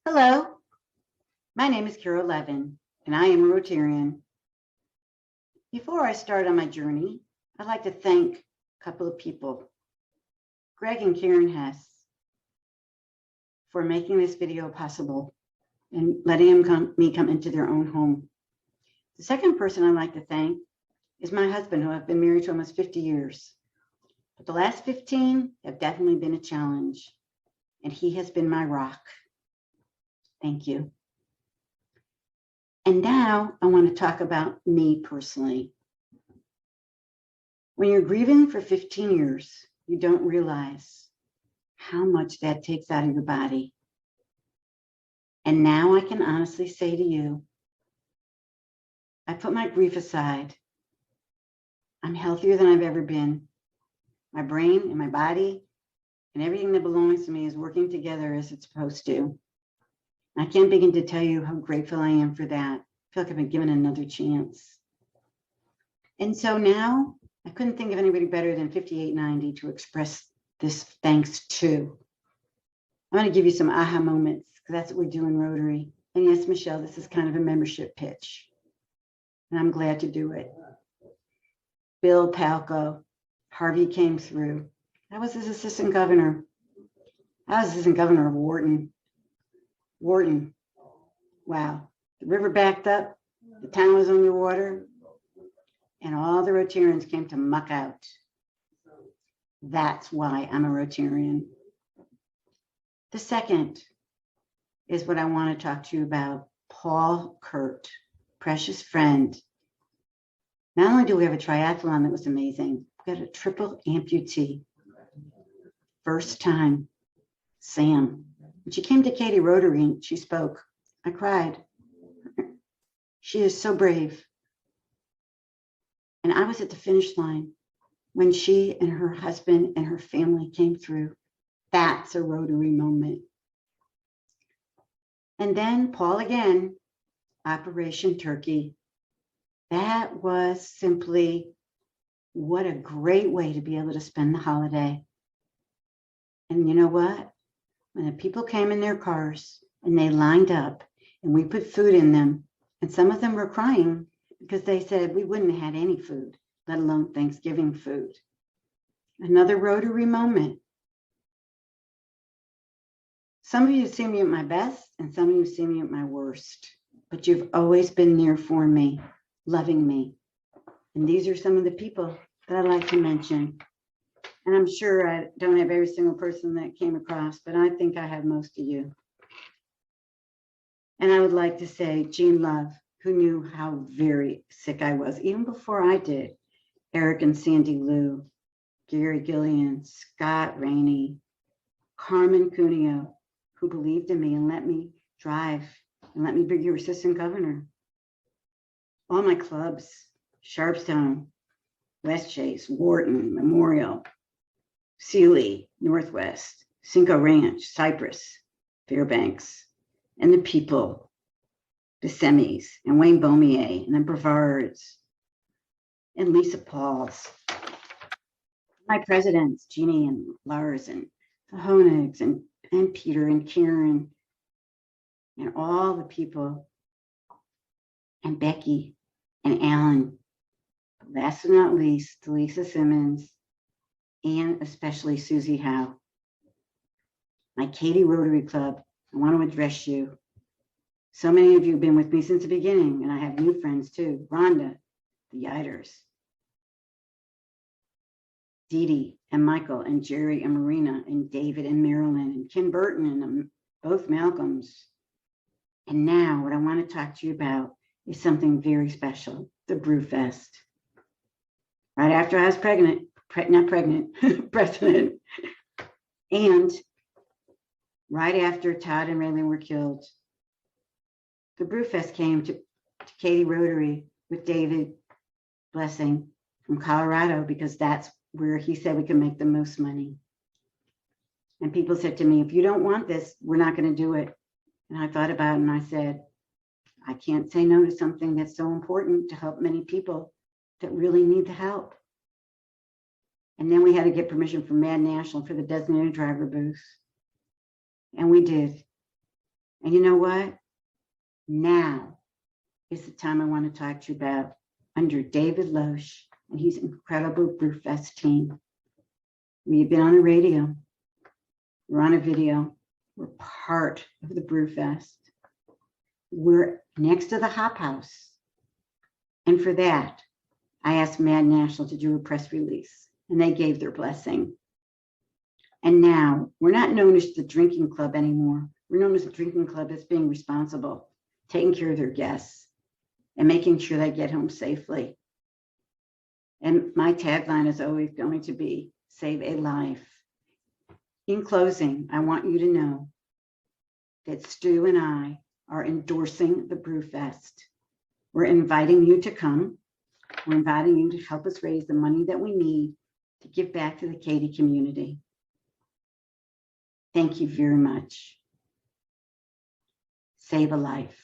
Hello, my name is Levin, and I am a Rotarian. Before I start on my journey, I'd like to thank a couple of people, Greg and Karen Hess, for making this video possible and letting me come into their own home. The second person I'd like to thank is my husband, who I've been married to almost 50 years. But the last 15 have definitely been a challenge, and he has been my rock. Thank you. And now I want to talk about me personally. When you're grieving for 15 years, you don't realize how much that takes out of your body. And now I can honestly say to you, I put my grief aside. I'm healthier than I've ever been. My brain and my body and everything that belongs to me is working together as it's supposed to. I can't begin to tell you how grateful I am for that. I feel like I've been given another chance. And so now I couldn't think of anybody better than 5890 to express this thanks to. I'm going to give you some aha moments because that's what we do in Rotary. And yes, Michelle, this is kind of a membership pitch. And I'm glad to do it. Bill Palco, Harvey came through. I was his assistant governor. I was assistant governor of Wharton. Wow. The river backed up, the town was underwater, and all the Rotarians came to muck out. That's why I'm a Rotarian. The second is what I want to talk to you about. Paul Kurt, precious friend. Not only do we have a triathlon that was amazing, we got a triple amputee. First time, Sam. When she came to Katie Rotary and she spoke, I cried. She is so brave. And I was at the finish line when she and her husband and her family came through. That's a Rotary moment. And then Paul again, Operation Turkey. That was simply what a great way to be able to spend the holiday. And you know what? When the people came in their cars and they lined up and we put food in them, and some of them were crying because they said we wouldn't have had any food, let alone Thanksgiving food. Another Rotary moment. Some of you see me at my best and some of you see me at my worst, but you've always been there for me, loving me. And these are some of the people that I'd like to mention. And I'm sure I don't have every single person that came across, but I think I have most of you. And I would like to say Jean Love, who knew how very sick I was, even before I did. Eric and Sandy Lou, Gary Gillian, Scott Rainey, Carmen Cuneo, who believed in me and let me drive and let me be your assistant governor. All my clubs, Sharpstown, West Chase, Wharton, Memorial, Sealy, Northwest, Cinco Ranch, Cypress, Fairbanks, and the people, the Semis, and Wayne Beaumier, and the Brevards, and Lisa Pauls. My presidents, Jeannie and Lars, and the Honigs, and Peter, and Karen, and all the people, and Becky, and Alan. Last but not least, Lisa Simmons, and especially Susie Howe. My Katie Rotary Club, I want to address you. So many of you have been with me since the beginning, and I have new friends too. Rhonda, the Yiders, Dee Dee and Michael and Jerry and Marina and David and Marilyn and Ken Burton and both Malcolms. And now what I want to talk to you about is something very special, the BrewFest. Right after I was pregnant, president, and right after Todd and Raylene were killed, the BrewFest came to Katie Rotary with David Blessing from Colorado because that's where he said we can make the most money. And people said to me, if you don't want this, we're not going to do it. And I thought about it and I said, I can't say no to something that's so important to help many people that really need the help. And then we had to get permission from Mad National for the designated driver booth. And we did. And you know what? Now is the time I want to talk to you about under David Loesch and his incredible BrewFest team. We've been on the radio. We're on a video. We're part of the BrewFest. We're next to the Hop House. And for that, I asked Mad National to do a press release, and they gave their blessing. And now we're not known as the drinking club anymore. We're known as the drinking club as being responsible, taking care of their guests, and making sure they get home safely. And my tagline is always going to be, save a life. In closing, I want you to know that Stu and I are endorsing the BrewFest. We're inviting you to come. We're inviting you to help us raise the money that we need to give back to the Katy community. Thank you very much. Save a life.